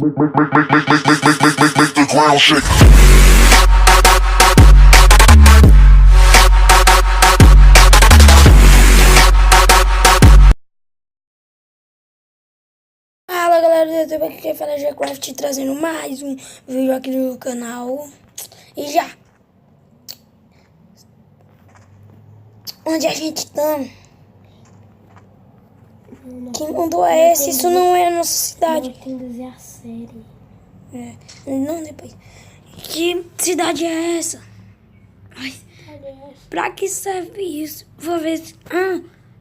Make the ground shake. Fala galera do YouTube, aqui quem fala é G-Craft, trazendo mais um vídeo aqui no canal. E já! Onde a gente tá? Que mundo é esse? Isso não é a nossa cidade. Não tem dizer a série. É, não, depois. Que cidade é essa? Ai, pra que serve isso? Vou ver se...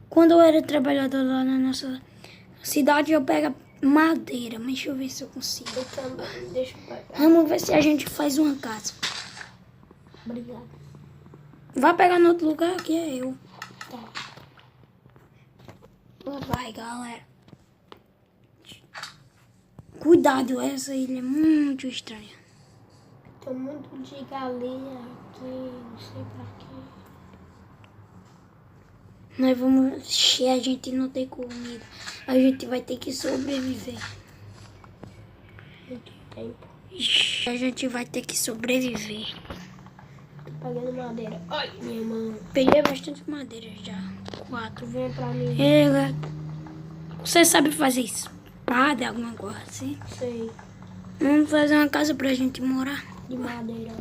quando eu era trabalhador lá na nossa cidade, eu pego madeira. Mas deixa eu ver se eu consigo. Eu também, deixa eu pegar. Vamos ver se a gente faz uma casa. Obrigada. Vai pegar no outro lugar, que é eu. Tá. Vai, galera. Cuidado, essa ilha é muito estranha. Tem um monte de galinha aqui, não sei pra quê. Nós vamos... A gente não tem comida. A gente vai ter que sobreviver. Muito tempo. A gente vai ter que sobreviver. Tô pegando madeira. Ai, minha mão. Peguei bastante madeira já. 4. Vem pra mim. Você sabe fazer espada, alguma coisa assim? Sei. Vamos fazer uma casa pra gente morar. De madeira.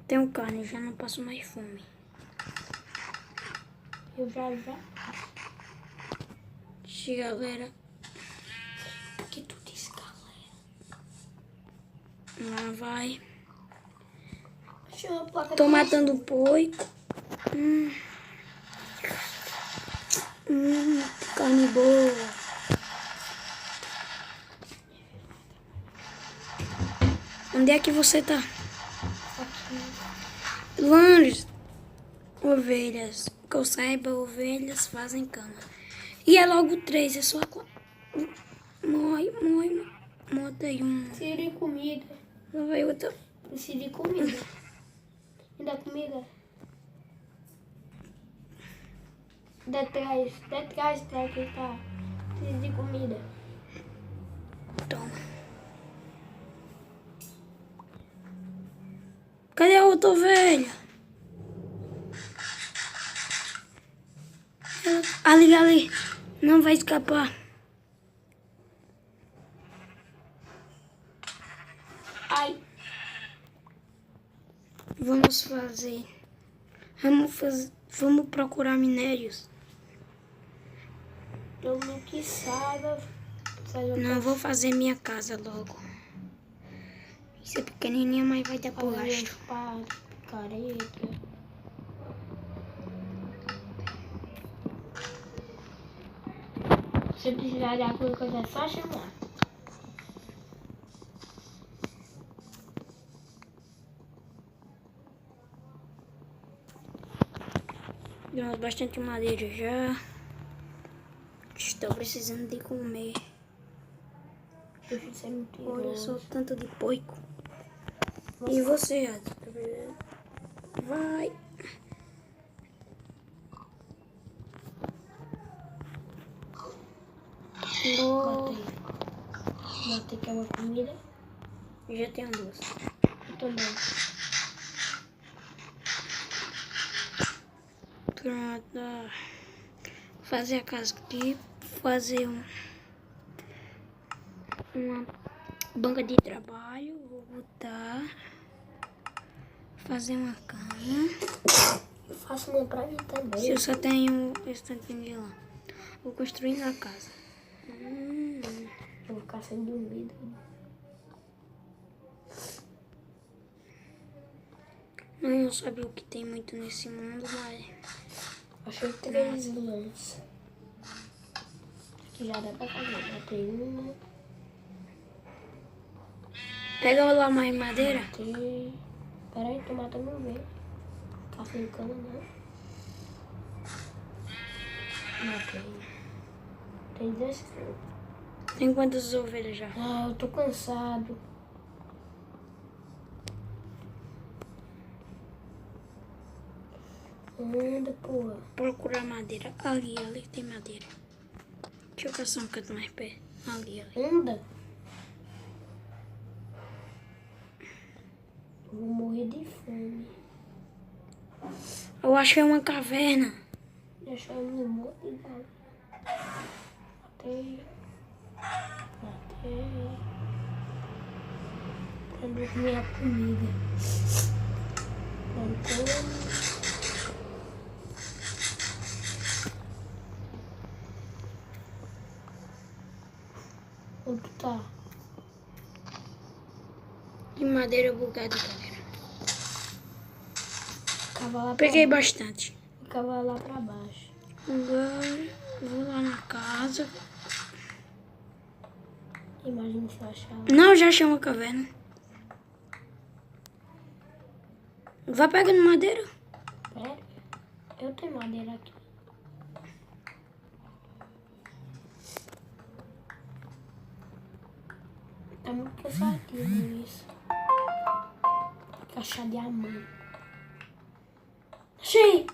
Tenho carne, já não passo mais fome. Eu já. Galera. Que tu disse, galera? Lá vai. Deixa eu placa. Tô matando o porco. Carne boa. Onde é que você tá? Aqui. Longe. Ovelhas. Que eu saiba, ovelhas fazem cama. E é logo 3, é só 4. Morre. Botei um. Decidi comida. Lá vai outra. Decidi comida. Me dá comida. Dá trás que tá. Preciso de comida. Toma. Cadê a outra ovelha? Ali. Não vai escapar. Ai. Vamos procurar minérios. Eu não que saiba. Não, vou fazer minha casa logo. Isso é pequenininha, mas vai dar por gasto. Careta. Se precisar de alguma coisa é só chamar. Demos bastante madeira já. Estou precisando de comer. Isso é muito Olha só idoso. tanto de porco. E você, Ado? Vai. Botei que é uma comida. Já tenho 2. Eu também. Pronto. Fazer a casa aqui. Fazer uma banca de trabalho. Vou botar. Fazer uma cama. Eu faço uma pra mim também. Se eu só tenho esse tantinho de lá. Vou construir a casa. Eu vou ficar sem dormir. Eu não sabia o que tem muito nesse mundo, mas... Achei 3 lãs. Que já dá pra fazer. Botei uma. Pega lá mais madeira. Botei. Pera aí, tô matando o ver. Tá sem cana, não. Matei. Tem 10 quilos. Tem quantas ovelhas já? Ah, eu tô cansado. Anda, porra. Procurar madeira. Ali tem madeira. Deixa eu caçar um canto mais perto. Ali. Anda. Eu vou morrer de fome. Eu acho que é uma caverna. Deixa eu me morrer. Matei. Pra dormir a comida. Pronto. Onde tá? E madeira bugada, galera. Cavalo Peguei bastante. Cavalo lá pra baixo. Agora vou lá na casa. Imagina se eu achar lá. Não, já achei uma caverna. Vai pegando madeira. Pera. Eu tenho madeira aqui. Tá muito cansativo isso. Tem que achar diamante. Achei!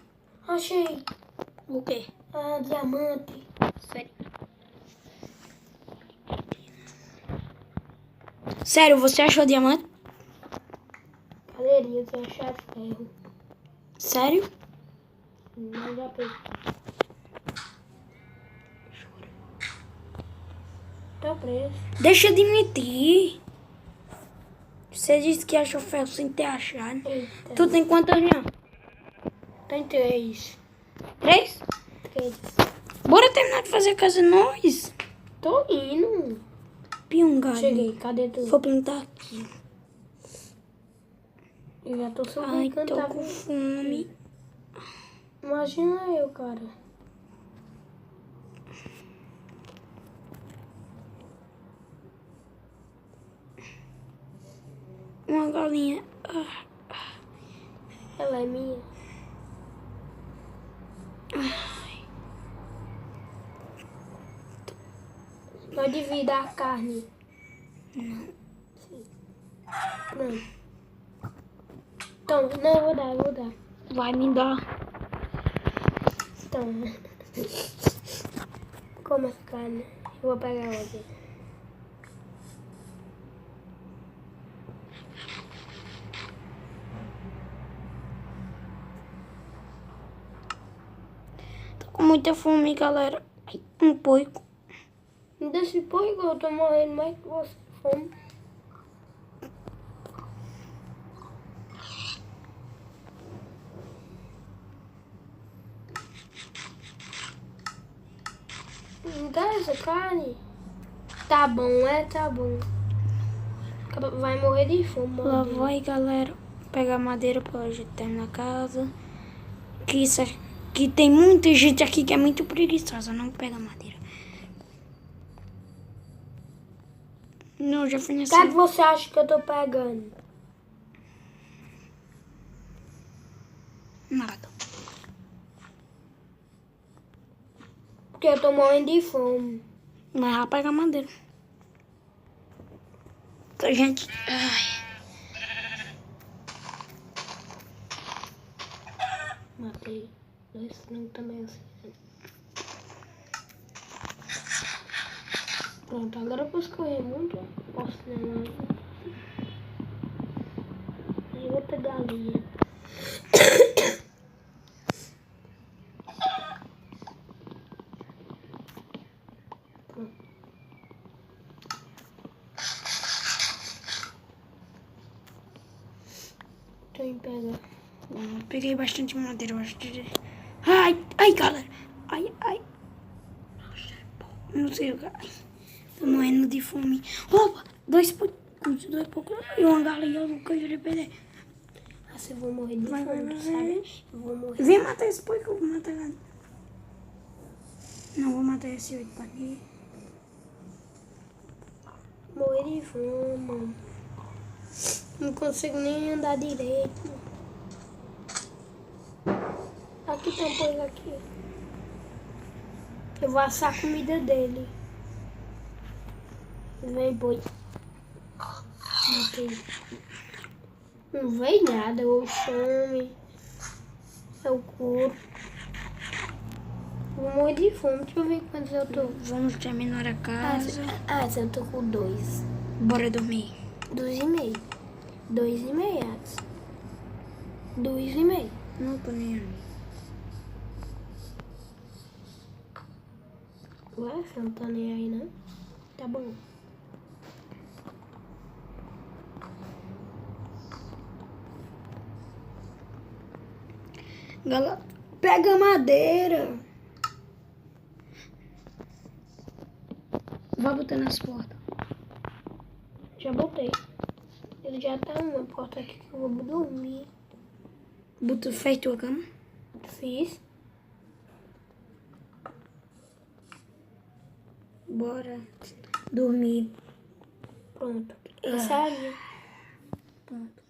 Achei! O quê? Ah, diamante. Sério? Sério, você achou diamante? Galerinha, eu tenho achado ferro. Sério? Não já peguei. Tô preso. Deixa de mentir. Você disse que achou ferro sem ter achado. Eita. Tu tem quantos anos? Tem 3. 3? 3. Bora terminar de fazer a casa nós. Tô indo. Piungado. Cheguei, cadê tu? Vou plantar aqui. Eu já tô Ai, subindo, tô tá com vendo? fome. Imagina eu, cara. Uma galinha. Ela é minha. Nós dividimos a carne. Não. Sim. Pronto. Então, não, eu vou dar. Vai me dar. Então. Como essa carne? Eu vou pegar outra. Tô com muita fome, galera. Ai, um porco. Me deixa por igual, eu tô morrendo mais que você. Fome. Não dá essa carne? Tá bom, tá bom. Vai morrer de fome, Lá mano. vai, galera. Pegar madeira pra gente terminar a casa. Que tem muita gente aqui que é muito preguiçosa. Não pega madeira. Não, já fui O nessa. que é que você acha que eu tô pegando? Nada. Porque eu tô morrendo de fome. Mas vai pegar madeira. A gente. Ai. Matei. Dois não também assim. Pronto, agora eu posso correr muito. Posso não. E outra galinha. Pronto. Tô em pegar. Peguei bastante madeira, eu acho. Ai, galera. Ai. Não sei o que. Tô morrendo de fome. Opa, dois poucos e uma galinha que eu jurei perder. Assim eu vou morrer de Vai, fome, vai, sabe? Eu vou morrer. Vem matar esse porco, eu vou matar ele. Não, vou matar esse 8 aqui. Morrer de fome. Não consigo nem andar direito. Aqui tem um porco aqui. Eu vou assar a comida dele. Vem, boi. Matei. Não veio nada, o chame. É o Ouro. Vou morrer de fome. Deixa eu ver quantos eu tô. Vamos terminar a casa. Se eu tô com 2. Bora dormir. 2,5. 2,5. 2,5. Não tô nem aí. Ué, você não tá nem aí, não? Tá bom. Galera, pega madeira. Vai botando as portas. Já botei. Ele já tá uma porta aqui que eu vou dormir. Fez tua cama? Fiz. Bora dormir. Pronto. Essa é a minha. Pronto.